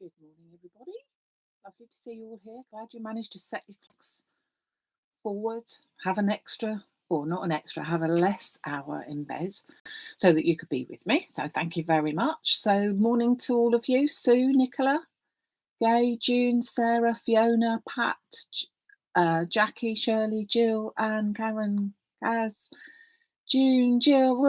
Good morning, everybody. Lovely to see you all here. Glad you managed to set your clocks forward, have an extra, or not an extra, have a less hour in bed so that you could be with me. So thank you very much. So morning to all of you. Sue, Nicola, Gay, June, Sarah, Fiona, Pat, Jackie, Shirley, Jill, Anne, Karen, Kaz, June, Jill,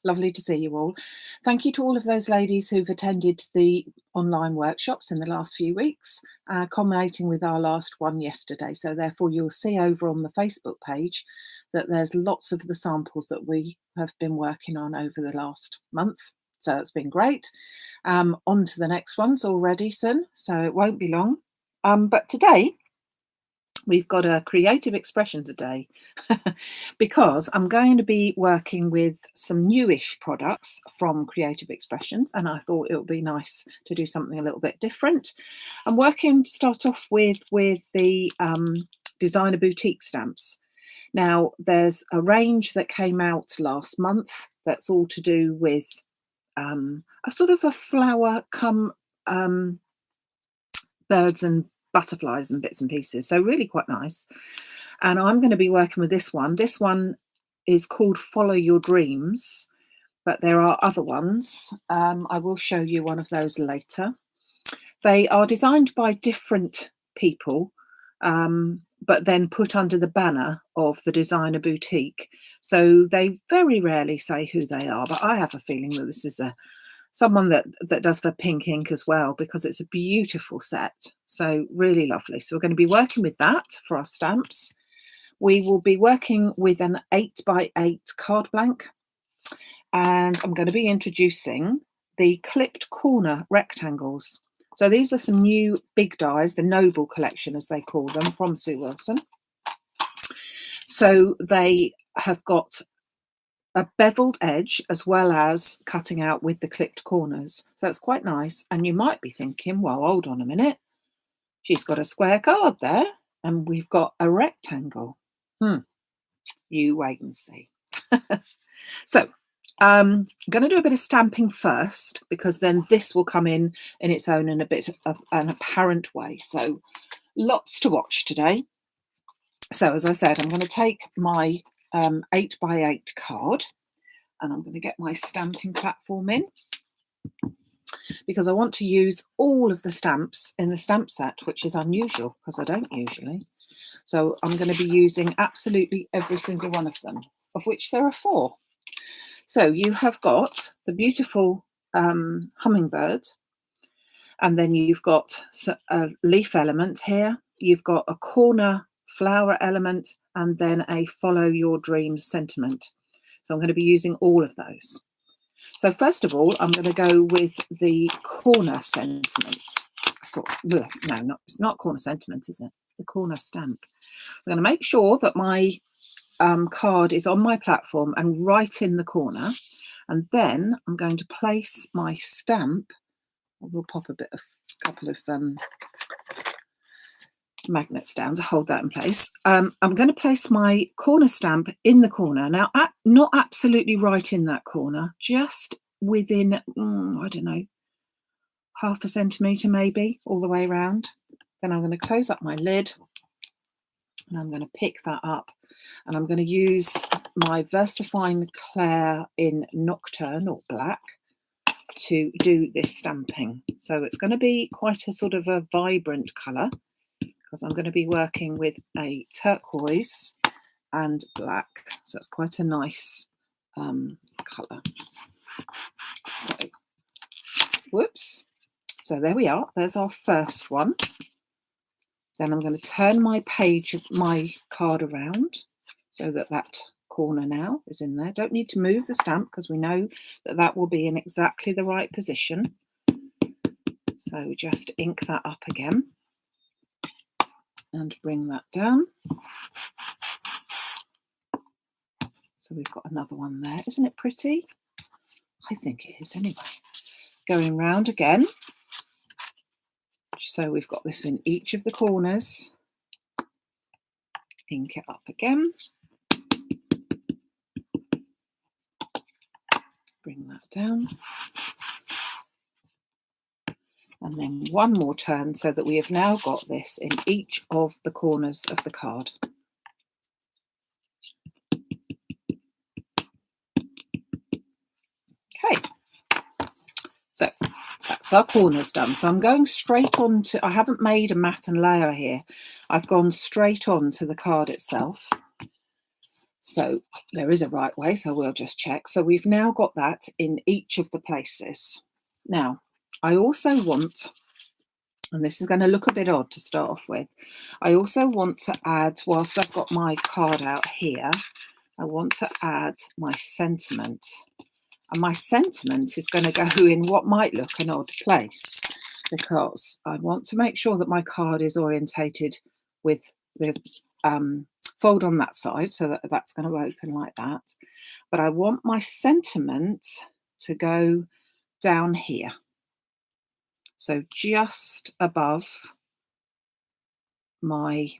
lovely to see you all. Thank you to all of those ladies who've attended the online workshops in the last few weeks, culminating with our last one yesterday. So therefore you'll see over on the Facebook page that there's lots of the samples that we have been working on over the last month. So it's been great. On to the next ones already soon, so it won't be long. But today, we've got a creative expression today because I'm going to be working with some newish products from Creative Expressions, and I thought it would be nice to do something a little bit different. I'm working to start off with the designer boutique stamps. Now there's a range that came out last month that's all to do with a sort of a flower come birds and butterflies and bits and pieces, so really quite nice. And I'm going to be working with this one. This one is called Follow Your Dreams, but there are other ones. I will show you one of those later. They are designed by different people, but then put under the banner of the designer boutique, so they very rarely say who they are, but I have a feeling that this is someone that does for pink ink as well, because it's a beautiful set, so really lovely. So we're going to be working with that for our stamps. We will be working with an 8x8 card blank, and I'm going to be introducing the clipped corner rectangles. So these are some new big dies, the Noble collection as they call them, from Sue Wilson. So they have got a beveled edge as well as cutting out with the clipped corners, so it's quite nice. And you might be thinking, well, hold on a minute, she's got a square card there and we've got a rectangle. You wait and see. So I'm going to do a bit of stamping first, because then this will come in its own in a bit of an apparent way, so lots to watch today. So as I said, I'm going to take my 8x8 card, and I'm going to get my stamping platform in, because I want to use all of the stamps in the stamp set, which is unusual because I don't usually. So I'm going to be using absolutely every single one of them, of which there are 4. So you have got the beautiful hummingbird, and then you've got a leaf element here, you've got a corner flower element, and then a follow your dreams sentiment. So I'm going to be using all of those. So first of all, I'm going to go with the corner sentiment. It's not corner sentiment, is it? The corner stamp. I'm going to make sure that my card is on my platform and right in the corner. And then I'm going to place my stamp. We'll pop a couple of magnets down to hold that in place. I'm going to place my corner stamp in the corner. Now, not absolutely right in that corner, just within, I don't know, 0.5 centimetre maybe, all the way around. Then I'm going to close up my lid, and I'm going to pick that up, and I'm going to use my VersaFine Clair in Nocturne or Black to do this stamping. So it's going to be quite a sort of a vibrant colour, because I'm going to be working with a turquoise and black, so it's quite a nice colour. So, whoops. So there we are. There's our first one. Then I'm going to turn my card around so that corner now is in there. Don't need to move the stamp, because we know that will be in exactly the right position. So just ink that up again and bring that down. So we've got another one there. Isn't it pretty? I think it is anyway. Going round again. So we've got this in each of the corners. Ink it up again. Bring that down. and then one more turn, so that we have now got this in each of the corners of the card. Okay, so that's our corners done. So I'm going straight on to, I haven't made a mat and layer here. I've gone straight on to the card itself. So there is a right way, so we'll just check. So we've now got that in each of the places. Now, I also want, and this is going to look a bit odd to start off with, I also want to add, whilst I've got my card out here, I want to add my sentiment. And my sentiment is going to go in what might look an odd place, because I want to make sure that my card is orientated with the fold on that side, so that that's going to open like that. But I want my sentiment to go down here. So just above my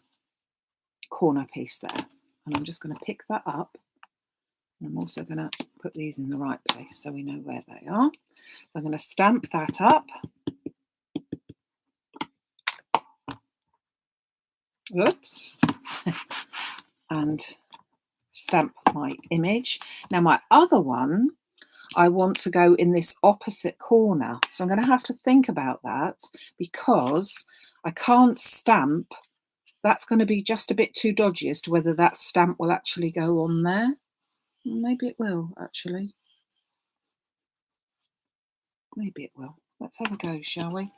corner piece there. And I'm just going to pick that up. And I'm also going to put these in the right place so we know where they are. So I'm going to stamp that up. Oops. And stamp my image. Now my other one, I want to go in this opposite corner. So I'm going to have to think about that, because I can't stamp. That's going to be just a bit too dodgy as to whether that stamp will actually go on there. Maybe it will, actually. Maybe it will. Let's have a go, shall we?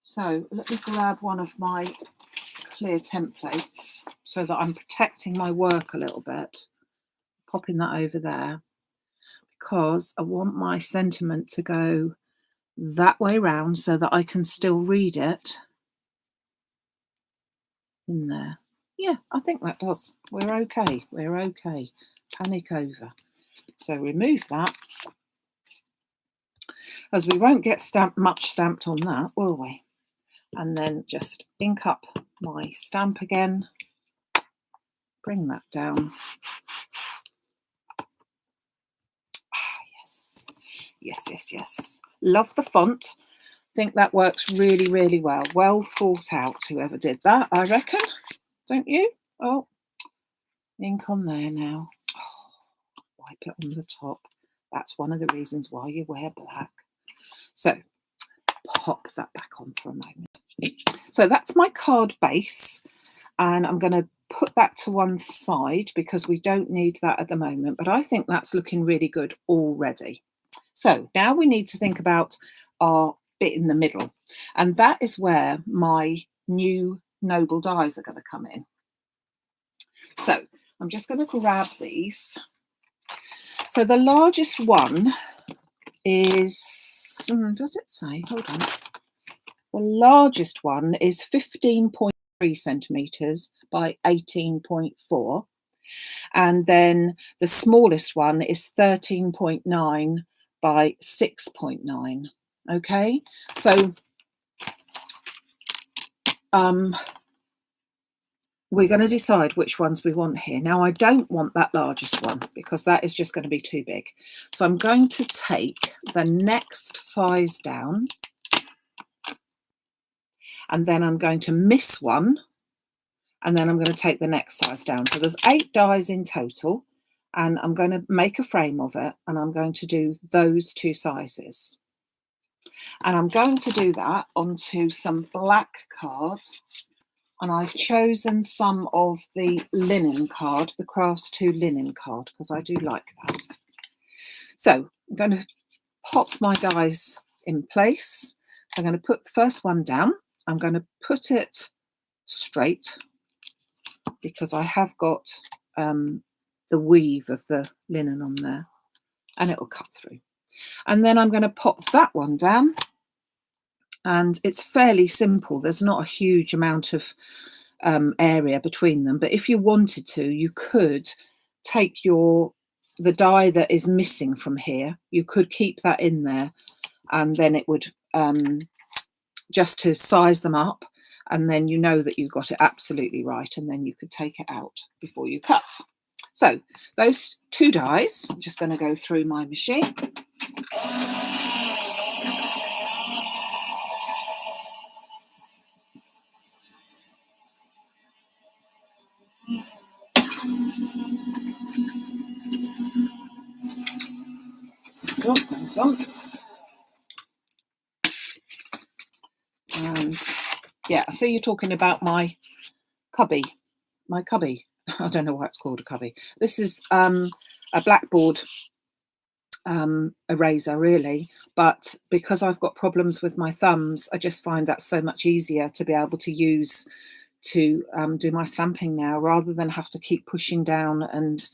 So let me grab one of my clear templates so that I'm protecting my work a little bit. Popping that over there, because I want my sentiment to go that way round so that I can still read it in there. Yeah, I think that does. We're okay. We're okay. Panic over. So remove that, as we won't get much stamped on that, will we? And then just ink up my stamp again. Bring that down. Yes. Yes, yes, yes. Love the font. Think that works really, really well. Well thought out, whoever did that, I reckon. Don't you? Oh, ink on there now. Oh, wipe it on the top. That's one of the reasons why you wear black. So pop that back on for a moment. So that's my card base, and I'm going to put that to one side because we don't need that at the moment, but I think that's looking really good already. So now we need to think about our bit in the middle, and that is where my new noble dies are going to come in. So I'm just going to grab these. So the largest one is, does it say? Hold on. The largest one is 15.3 centimetres by 18.4. And then the smallest one is 13.9 by 6.9. Okay, so we're going to decide which ones we want here. Now, I don't want that largest one because that is just going to be too big. So I'm going to take the next size down, and then I'm going to miss one, and then I'm going to take the next size down. So there's 8 dies in total, and I'm going to make a frame of it, and I'm going to do those 2 sizes. And I'm going to do that onto some black card, and I've chosen some of the linen card, the Crafts 2 linen card, because I do like that. So I'm going to pop my dies in place. I'm going to put the first one down. I'm going to put it straight because I have got the weave of the linen on there, and it will cut through. And then I'm going to pop that one down, and it's fairly simple. There's not a huge amount of area between them, but if you wanted to, you could take the die that is missing from here, you could keep that in there, and then it would just to size them up, and then you know that you've got it absolutely right, and then you could take it out before you cut. So those 2 dies, I'm just going to go through my machine. hold on. And yeah, I see you're talking about my cubby. I don't know why it's called a cubby. This is a blackboard eraser, really, but because I've got problems with my thumbs, I just find that so much easier to be able to use to do my stamping now, rather than have to keep pushing down and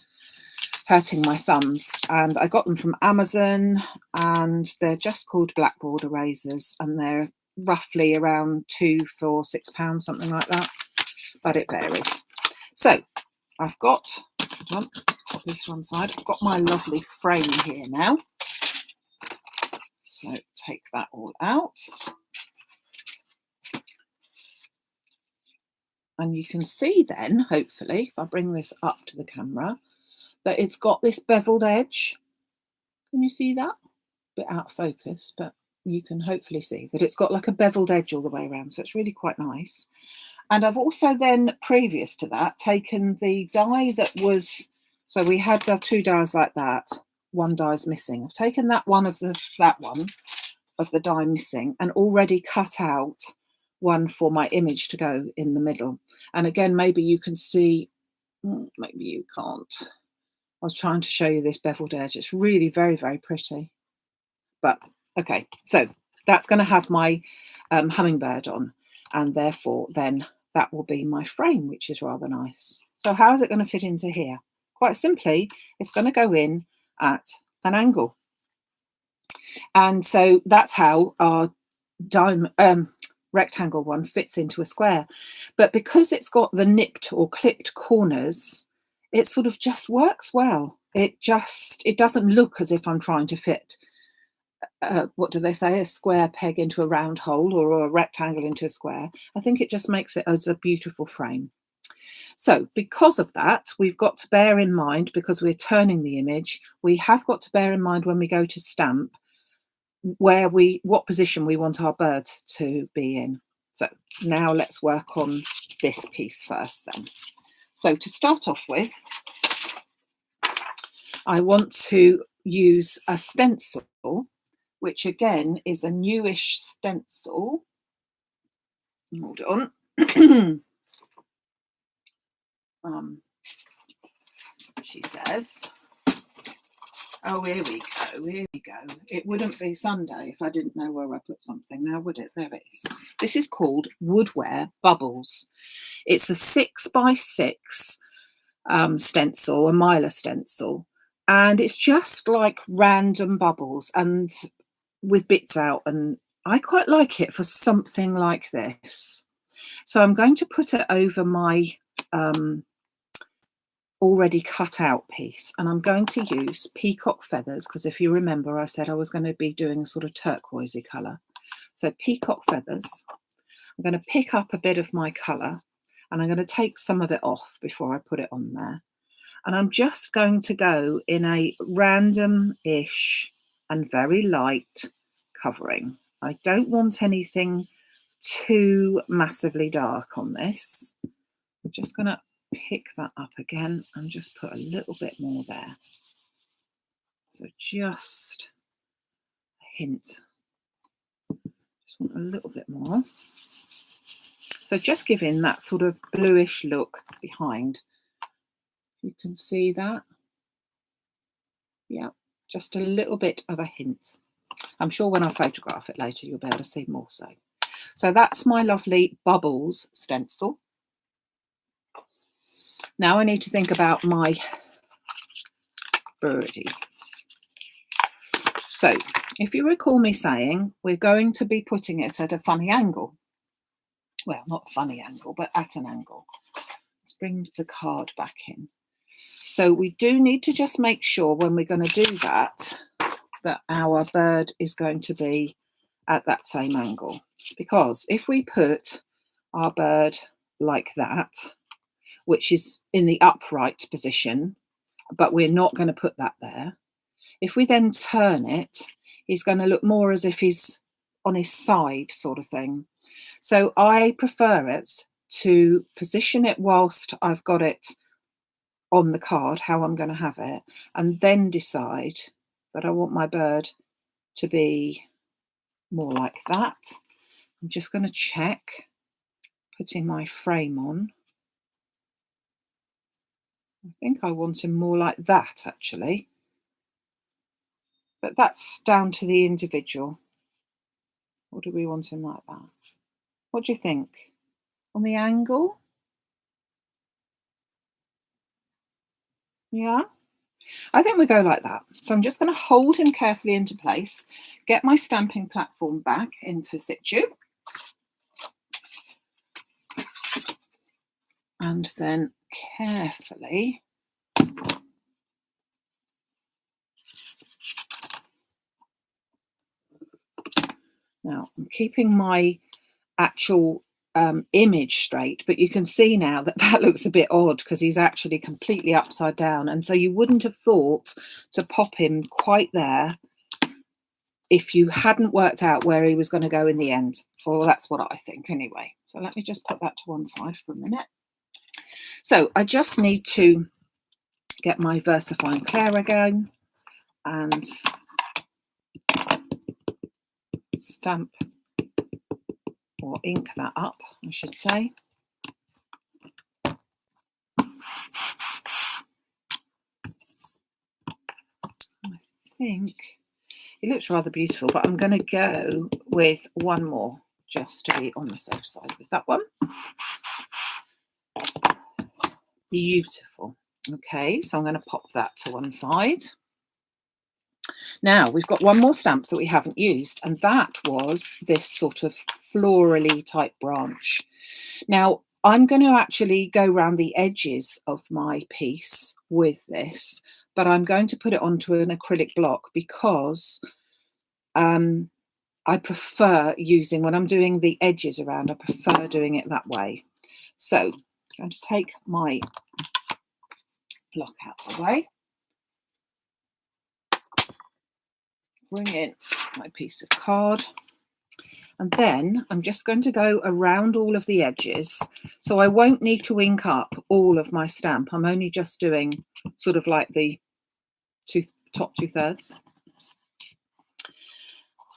hurting my thumbs. And I got them from Amazon, and they're just called blackboard erasers, and they're roughly around £2 for £6, something like that, but it varies. So I've got, hold on, put this one side, I've got my lovely frame here now. So take that all out. And you can see then, hopefully, if I bring this up to the camera, that it's got this beveled edge. Can you see that? A bit out of focus, but you can hopefully see that it's got like a beveled edge all the way around. So it's really quite nice. And I've also then, previous to that, taken the die that was, so we had the 2 dies like that, 1 die is missing. I've taken that one of the die missing and already cut out one for my image to go in the middle. And again, maybe you can see, maybe you can't. I was trying to show you this beveled edge. It's really very, very pretty. But okay, so that's going to have my hummingbird on, and therefore then that will be my frame, which is rather nice. So how is it going to fit into here? Quite simply, it's going to go in at an angle. And so that's how our rectangle one fits into a square. But because it's got the nipped or clipped corners, it sort of just works well. It doesn't look as if I'm trying to fit what do they say, a square peg into a round hole, or a rectangle into a square. I think it just makes it as a beautiful frame. So because of that, we've got to bear in mind, because we're turning the image, we have got to bear in mind when we go to stamp what position we want our bird to be in. So now let's work on this piece first then. So to start off with, I want to use a stencil, which again is a newish stencil. Hold on. She says, oh, here we go. It wouldn't be Sunday if I didn't know where I put something now, would it? There it is. This is called Woodware Bubbles. It's a 6x6 stencil, a Mylar stencil, and it's just like random bubbles and with bits out, and I quite like it for something like this. So I'm going to put it over my already cut out piece, and I'm going to use peacock feathers, because if you remember I said I was going to be doing a sort of turquoisey colour. So peacock feathers. I'm going to pick up a bit of my colour, and I'm going to take some of it off before I put it on there, and I'm just going to go in a random-ish and very light covering. I don't want anything too massively dark on this. I'm just going to pick that up again and just put a little bit more there. So just a hint. Just want a little bit more. So just giving that sort of bluish look behind. You can see that. Yeah, just a little bit of a hint. I'm sure when I photograph it later, you'll be able to see more so. So that's my lovely Bubbles stencil. Now I need to think about my birdie. So if you recall me saying we're going to be putting it at a funny angle. Well, not a funny angle, but at an angle. Let's bring the card back in. So we do need to just make sure when we're going to do that, that our bird is going to be at that same angle. Because if we put our bird like that, which is in the upright position, but we're not going to put that there. If we then turn it, he's going to look more as if he's on his side sort of thing. So I prefer it to position it whilst I've got it on the card, how I'm going to have it, and then decide that I want my bird to be more like that. I'm just going to check, putting my frame on. I think I want him more like that, actually. But that's down to the individual. Or do we want him like that? What do you think? On the angle? Yeah? I think we go like that. So I'm just going to hold him carefully into place, get my stamping platform back into situ, and then carefully now I'm keeping my actual image straight, but you can see now that that looks a bit odd because he's actually completely upside down, and so you wouldn't have thought to pop him quite there if you hadn't worked out where he was going to go in the end. Well, that's what I think anyway. So let me just put that to one side for a minute. So I just need to get my VersaFine Clair again and stamp or ink that up, I should say. I think it looks rather beautiful, but I'm going to go with one more just to be on the safe side with that one. Beautiful. Okay, so I'm going to pop that to one side. Now we've got one more stamp that we haven't used, and that was this sort of florally type branch. Now I'm going to actually go around the edges of my piece with this, but I'm going to put it onto an acrylic block because I prefer using, when I'm doing the edges around, I prefer doing it that way. So I'm going to take my block out of the way, bring in my piece of card, and then I'm just going to go around all of the edges. So I won't need to ink up all of my stamp. I'm only just doing sort of like the top 2/3.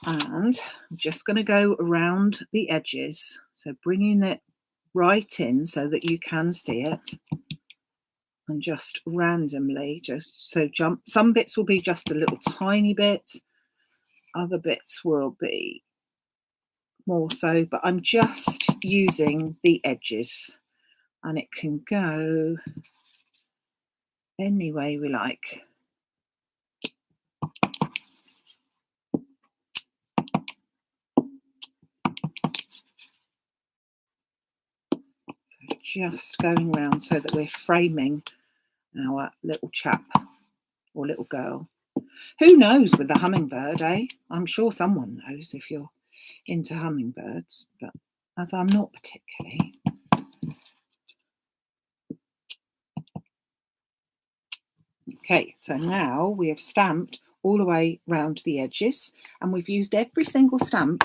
And I'm just going to go around the edges, so bringing it right in so that you can see it, and just randomly, just so some bits will be just a little tiny bit, other bits will be more so, but I'm just using the edges, and it can go any way we like. So just going around so that we're framing our little chap or little girl. Who knows with the hummingbird, eh? I'm sure someone knows if you're into hummingbirds, but as I'm not particularly. Okay, so now we have stamped all the way round the edges, and we've used every single stamp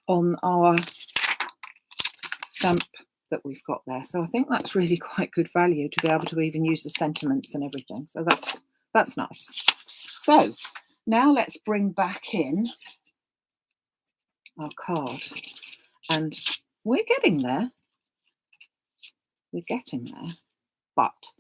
on our stamp that we've got there. So I think that's really quite good value to be able to even use the sentiments and everything. So that's nice. So now let's bring back in our card, and we're getting there. We're getting there, but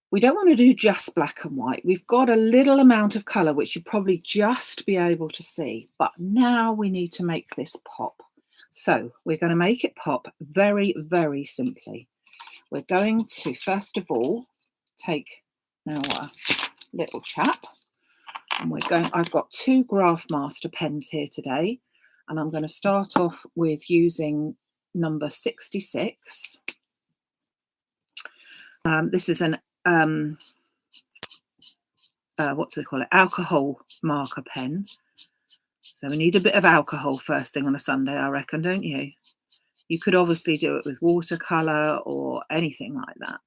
we don't want to do just black and white. We've got a little amount of colour which you'll probably just be able to see, but now we need to make this pop. So we're going to make it pop very, very simply. We're going to first of all take our little chap, and I've got 2 Graph Master pens here today, and I'm going to start off with using number 66. This is an what do they call it? Alcohol marker pen. So we need a bit of alcohol first thing on a Sunday, I reckon, don't you? You could obviously do it with watercolour or anything like that.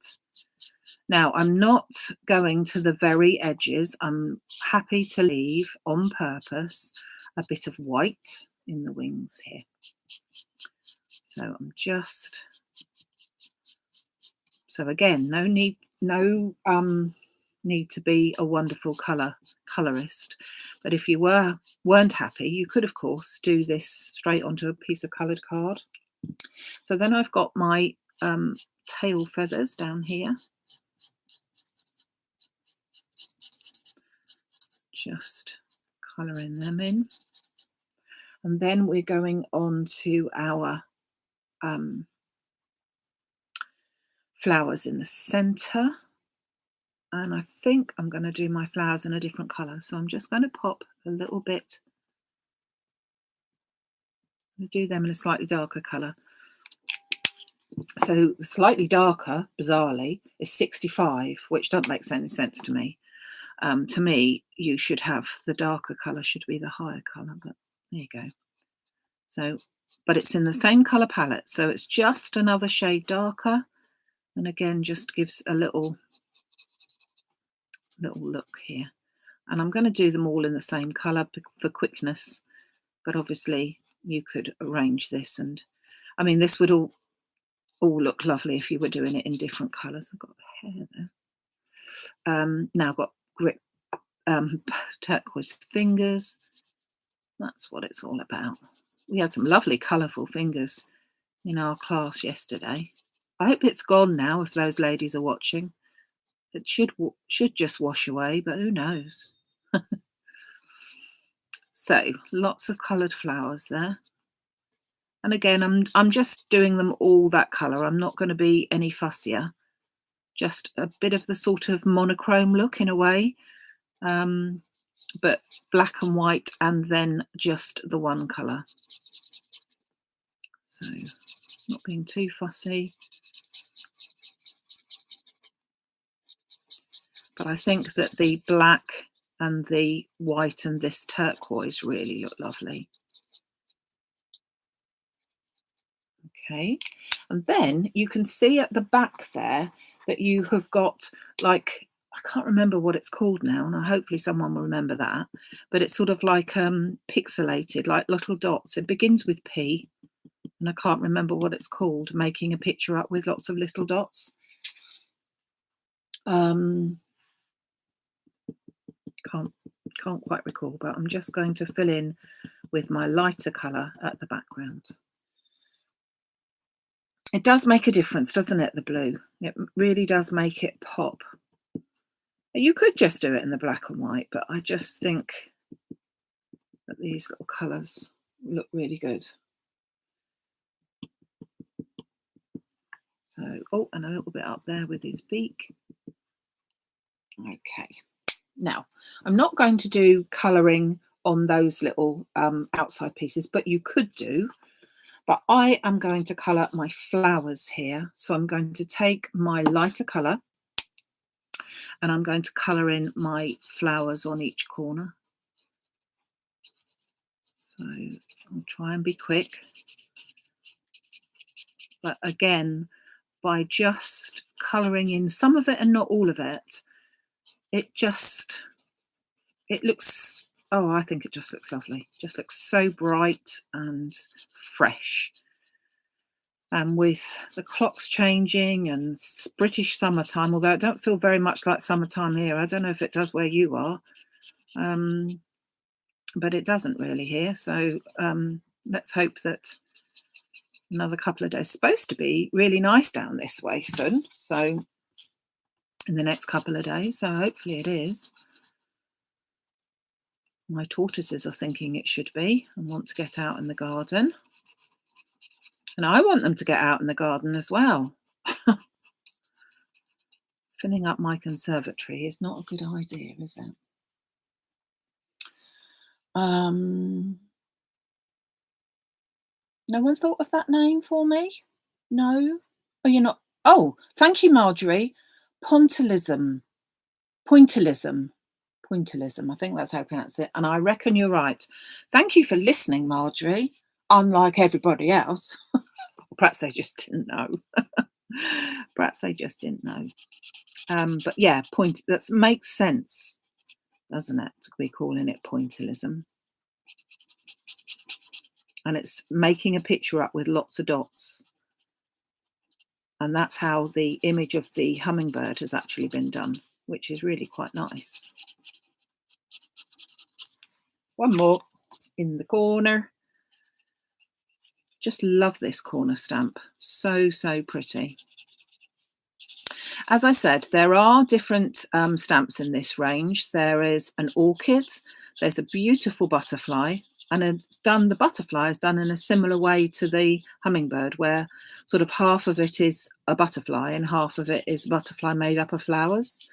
Now, I'm not going to the very edges. I'm happy to leave on purpose a bit of white in the wings here. So I'm just, so again, no need to be a wonderful colorist. But if you weren't happy, you could, of course, do this straight onto a piece of coloured card. So then I've got my tail feathers down here. Just colouring them in. And then we're going on to our flowers in the centre. And I think I'm going to do my flowers in a different colour. So I'm just going to pop a little bit. I'm going to do them in a slightly darker colour. So the slightly darker, bizarrely, is 65, which doesn't make any sense to me. To me, you should have the darker colour should be the higher colour, but there you go. So, but it's in the same colour palette, so it's just another shade darker, and again, just gives a little look here. And I'm going to do them all in the same colour for quickness, but obviously you could arrange this, and I mean, this would all look lovely if you were doing it in different colours. I've got hair there. Now I've got grip turquoise fingers. That's what it's all about. We had some lovely colourful fingers in our class yesterday. I hope it's gone now if those ladies are watching. It should just wash away, but who knows? So lots of coloured flowers there. And again, I'm just doing them all that colour. I'm not going to be any fussier. Just a bit of the sort of monochrome look in a way, but black and white, and then just the one colour. So not being too fussy. But I think that the black and the white and this turquoise really look lovely. Okay, and then you can see at the back there that you have got, like, I can't remember what it's called now, and hopefully someone will remember that, but it's sort of like pixelated, like little dots. It begins with P, and I can't remember what it's called, making a picture up with lots of little dots. Can't quite recall, but I'm just going to fill in with my lighter colour at the background. It does make a difference, doesn't it, the blue? It really does make it pop. You could just do it in the black and white, but I just think that these little colours look really good. So, oh, and a little bit up there with his beak. Okay. Now, I'm not going to do colouring on those little outside pieces, but you could do. But I am going to colour my flowers here. So I'm going to take my lighter colour and I'm going to colour in my flowers on each corner. So I'll try and be quick. But again, by just colouring in some of it and not all of it, it looks, oh, I think it just looks lovely. Just looks so bright and fresh. And with the clocks changing and British summertime, although it don't feel very much like summertime here. I don't know if it does where you are, but it doesn't really here. So let's hope that another couple of days. It's supposed to be really nice down this way soon. So in the next couple of days. So hopefully it is. My tortoises are thinking it should be and want to get out in the garden. And I want them to get out in the garden as well. Filling up my conservatory is not a good idea, is it? No one thought of that name for me? No? Oh, you're not? Oh, thank you, Marjorie. Pointillism. Pointillism. Pointillism. I think that's how you pronounce it. And I reckon you're right. Thank you for listening, Marjorie. Unlike everybody else. Perhaps they just didn't know. Perhaps they just didn't know. But yeah, that makes sense, doesn't it, to be calling it pointillism. And it's making a picture up with lots of dots. And that's how the image of the hummingbird has actually been done. which is really quite nice. One more in the corner. Just love this corner stamp. So, so pretty. As I said, there are different stamps in this range. There is an orchid, there's a beautiful butterfly, and the butterfly is done in a similar way to the hummingbird, where sort of half of it is a butterfly and half of it is a butterfly made up of flowers.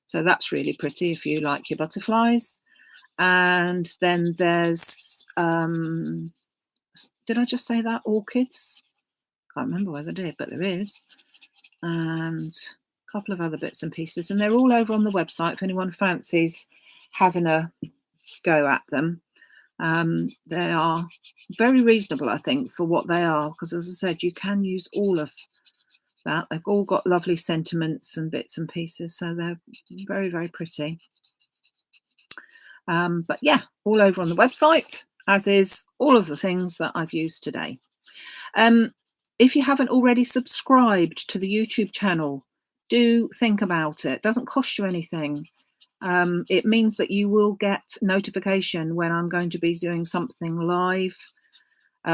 So that's really pretty if you like your butterflies. And then there's, did I just say that? Orchids? Can't remember whether I did, but there is. And a couple of other bits and pieces. And they're all over on the website if anyone fancies having a go at them. They are very reasonable, I think, for what they are, because as I said, you can use all of that. They've all got lovely sentiments and bits and pieces, so they're very, very pretty. But yeah, all over on the website, as is all of the things that I've used today. If you haven't already subscribed to the YouTube channel, do think about it. It doesn't cost you anything. It means that you will get notification when I'm going to be doing something live,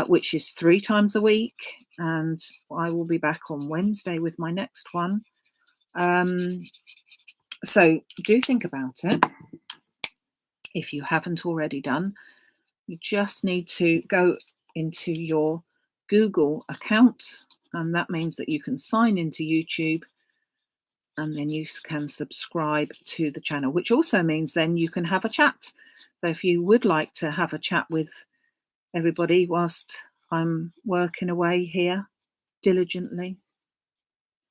which is 3 times a week, and I will be back on Wednesday with my next one. So do think about it. If you haven't already done, you just need to go into your Google account, and that means that you can sign into YouTube, and then you can subscribe to the channel, which also means then you can have a chat. So if you would like to have a chat with everybody whilst I'm working away here diligently,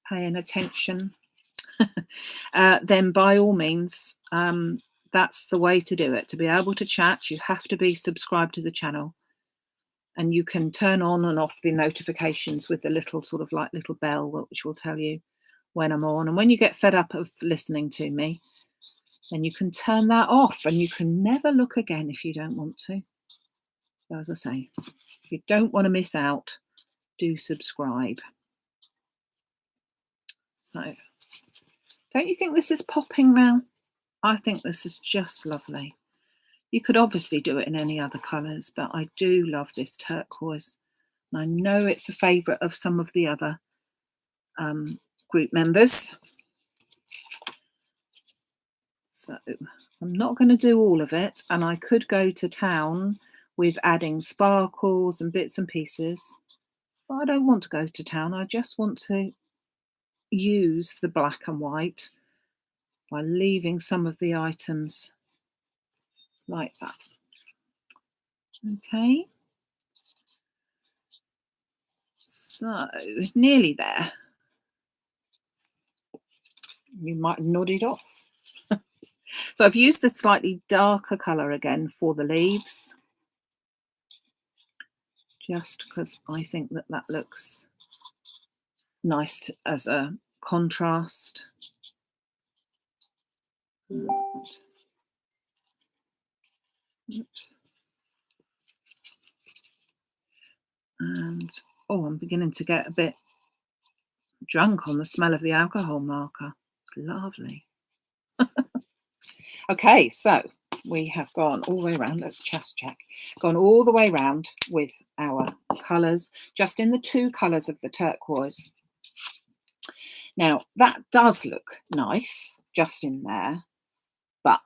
paying attention, then by all means, that's the way to do it. To be able to chat, you have to be subscribed to the channel, and you can turn on and off the notifications with the little sort of like little bell, which will tell you when I'm on. And when you get fed up of listening to me, then you can turn that off and you can never look again if you don't want to. So as I say, if you don't want to miss out, do subscribe. So don't you think this is popping now? I think this is just lovely. You could obviously do it in any other colours, but I do love this turquoise. And I know it's a favourite of some of the other group members. So I'm not going to do all of it, and I could go to town with adding sparkles and bits and pieces, but I don't want to go to town. I just want to use the black and white by leaving some of the items like that. Okay, so nearly there. You might nod it off. So I've used the slightly darker colour again for the leaves, just because I think that that looks nice as a contrast. Oops. And oh, I'm beginning to get a bit drunk on the smell of the alcohol marker. It's lovely. Okay, so we have gone all the way around. Let's just check. Gone all the way around with our colours, just in the 2 colours of the turquoise. Now, that does look nice just in there, but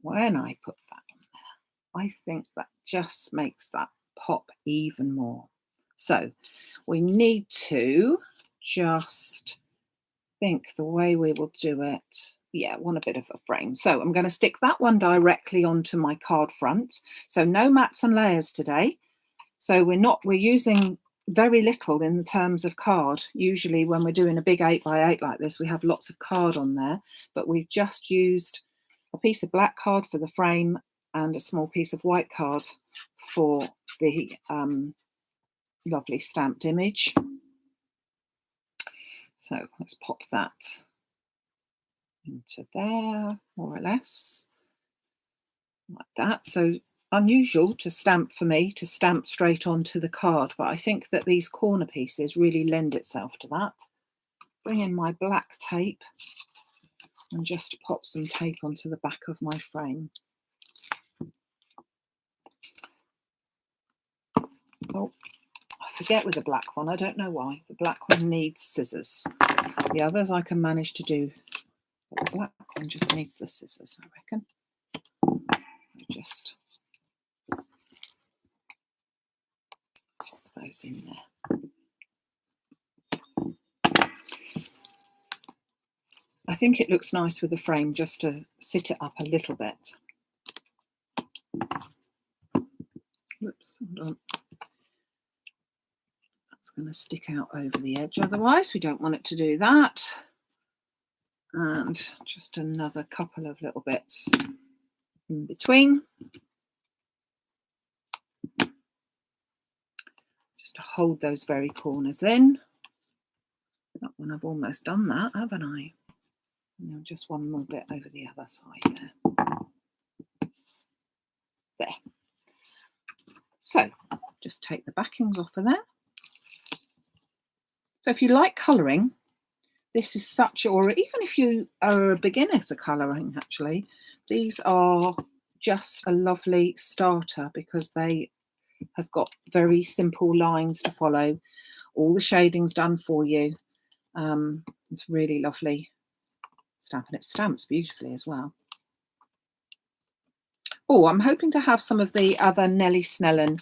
when I put that on there, I think that just makes that pop even more. So we need to just think the way we will do it. Yeah, I want a bit of a frame. So I'm going to stick that one directly onto my card front. So no mats and layers today. So we're using very little in the terms of card. Usually when we're doing a big 8x8 like this, we have lots of card on there, but we've just used a piece of black card for the frame and a small piece of white card for the lovely stamped image. So let's pop that into there, more or less, like that. So unusual to stamp for me, to stamp straight onto the card, but I think that these corner pieces really lend itself to that. Bring in my black tape and just pop some tape onto the back of my frame. Oh, I forget with the black one, I don't know why. The black one needs scissors. The others I can manage to do, but the black one just needs the scissors, I reckon. Just pop those in there. I think it looks nice with the frame just to sit it up a little bit. Whoops, hold on. That's going to stick out over the edge, otherwise we don't want it to do that. And just another couple of little bits in between. Just to hold those very corners in. That one, I've almost done that, haven't I? Now just one more bit over the other side there. There. So just take the backings off of there. So if you like colouring, this is such, or even if you are a beginner to colouring, actually, these are just a lovely starter because they have got very simple lines to follow. All the shading's done for you. It's really lovely stamp, and it stamps beautifully as well. Oh, I'm hoping to have some of the other Nellie Snellen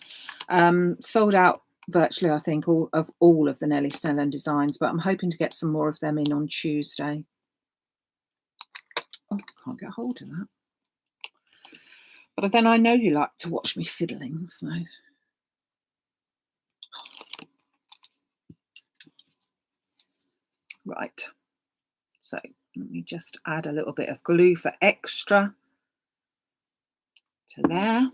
sold out virtually, I think, all of the Nellie Snellen designs, but I'm hoping to get some more of them in on Tuesday. Oh, can't get hold of that. But then I know you like to watch me fiddling, so. Right, so let me just add a little bit of glue for extra to there,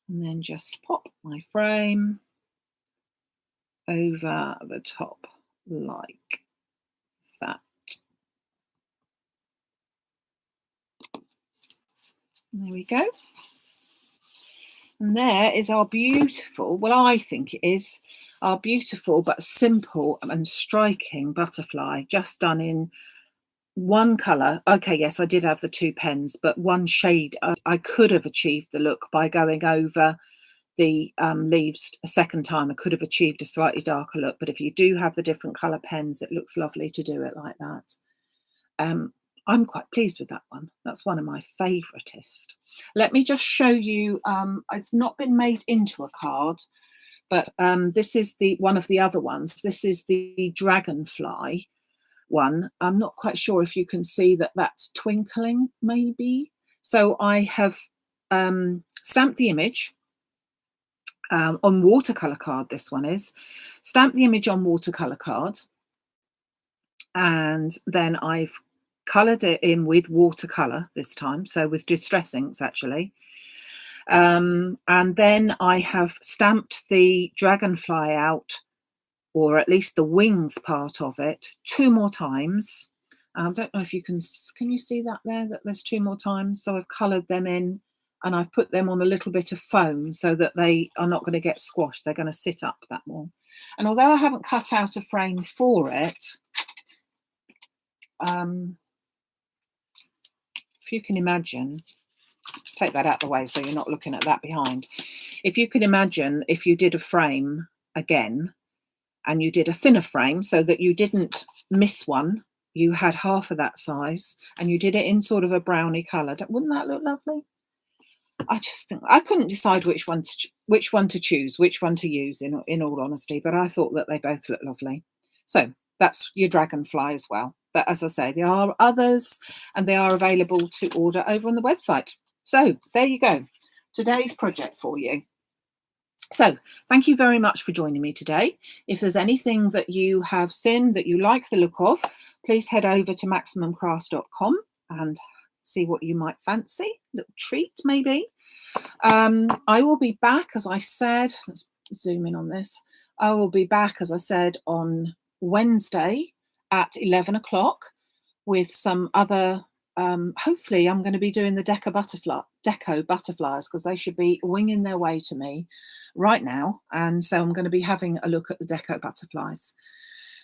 and then just pop my frame over the top like that. There we go. And there is our beautiful, well, I think it is our beautiful but simple and striking butterfly, just done in one colour. Okay, yes, I did have the 2 pens, but one shade. I could have achieved the look by going over the leaves a second time. I could have achieved a slightly darker look, but if you do have the different colour pens, it looks lovely to do it like that. I'm quite pleased with that one. That's one of my favouriteest. Let me just show you, it's not been made into a card, but this is one of the other ones. This is the dragonfly one. I'm not quite sure if you can see that that's twinkling, maybe. So I have stamped the image on watercolour card. This one is stamped the image on watercolour card, and then I've coloured it in with watercolour this time, so with distress inks actually, and then I have stamped the dragonfly out, or at least the wings part of it, 2 more times. I don't know if you can you see that there, that there's 2 more times. So I've coloured them in, and I've put them on a little bit of foam so that they are not going to get squashed. They're going to sit up that more. And although I haven't cut out a frame for it, if you can imagine, take that out of the way so you're not looking at that behind. If you can imagine, if you did a frame again and you did a thinner frame so that you didn't miss one, you had half of that size, and you did it in sort of a brownie colour, wouldn't that look lovely? I just think I couldn't decide which one to choose, which one to use in all honesty, but I thought that they both look lovely. So that's your dragonfly as well. But as I say, there are others, and they are available to order over on the website. So there you go, today's project for you. So thank you very much for joining me today. If there's anything that you have seen that you like the look of, please head over to maximumcrafts.com and see what you might fancy. Little treat maybe. I will be back, as I said, let's zoom in on this. I will be back, as I said, on Wednesday at 11 o'clock with some other, hopefully I'm going to be doing the deco butterflies, because they should be winging their way to me right now. And so I'm going to be having a look at the deco butterflies.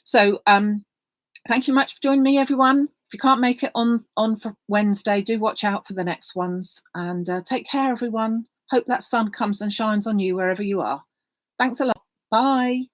So thank you much for joining me, everyone. If you can't make it on for Wednesday, do watch out for the next ones, and take care, everyone. Hope that sun comes and shines on you wherever you are. Thanks a lot. Bye.